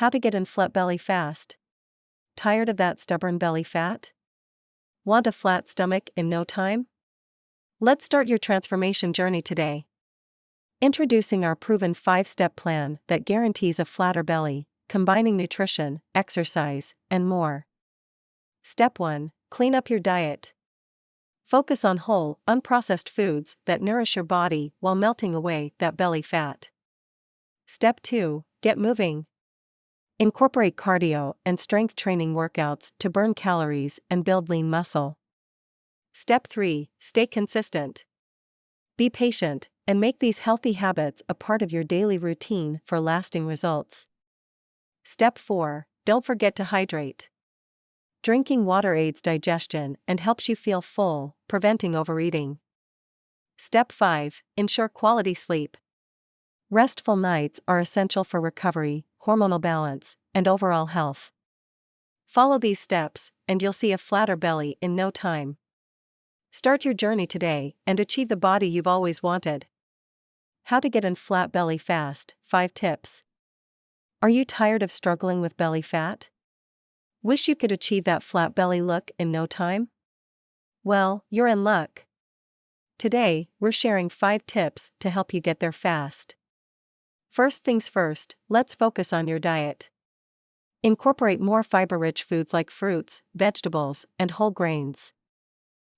How to get in flat belly fast. Tired of that stubborn belly fat? Want a flat stomach in no time? Let's start your transformation journey today. Introducing our proven 5-step plan that guarantees a flatter belly, combining nutrition, exercise, and more. Step 1. Clean up your diet. Focus on whole, unprocessed foods that nourish your body while melting away that belly fat. Step 2. Get moving. Incorporate cardio and strength training workouts to burn calories and build lean muscle. Step 3. Stay consistent. Be patient and make these healthy habits a part of your daily routine for lasting results. Step 4. Don't forget to hydrate. Drinking water aids digestion and helps you feel full, preventing overeating. Step 5. Ensure quality sleep. Restful nights are essential for recovery, hormonal balance, and overall health. Follow these steps, and you'll see a flatter belly in no time. Start your journey today and achieve the body you've always wanted. How to get in flat belly fast, 5 tips. Are you tired of struggling with belly fat? Wish you could achieve that flat belly look in no time? Well, you're in luck. Today, we're sharing 5 tips to help you get there fast. First things first, let's focus on your diet. Incorporate more fiber-rich foods like fruits, vegetables, and whole grains.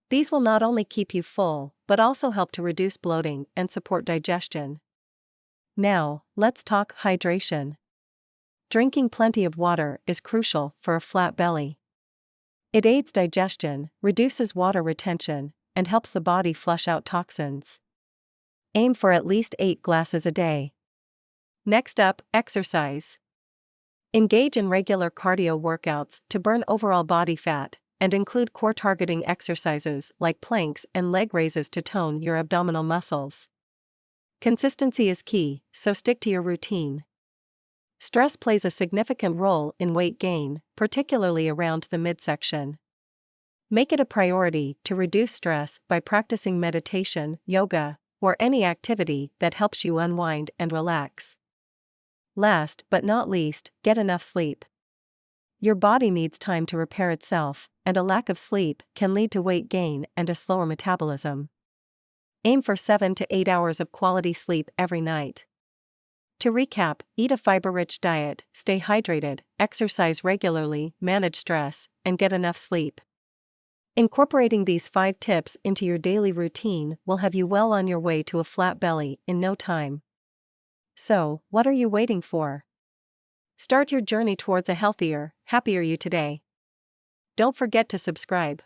These will not only keep you full, but also help to reduce bloating and support digestion. Now, let's talk hydration. Drinking plenty of water is crucial for a flat belly. It aids digestion, reduces water retention, and helps the body flush out toxins. Aim for at least 8 glasses a day. Next up, exercise. Engage in regular cardio workouts to burn overall body fat, and include core targeting exercises like planks and leg raises to tone your abdominal muscles. Consistency is key, so stick to your routine. Stress plays a significant role in weight gain, particularly around the midsection. Make it a priority to reduce stress by practicing meditation, yoga, or any activity that helps you unwind and relax. Last but not least, get enough sleep. Your body needs time to repair itself, and a lack of sleep can lead to weight gain and a slower metabolism. Aim for 7 to 8 hours of quality sleep every night. To recap, eat a fiber-rich diet, stay hydrated, exercise regularly, manage stress, and get enough sleep. Incorporating these 5 tips into your daily routine will have you well on your way to a flat belly in no time. So, what are you waiting for? Start your journey towards a healthier, happier you today. Don't forget to subscribe.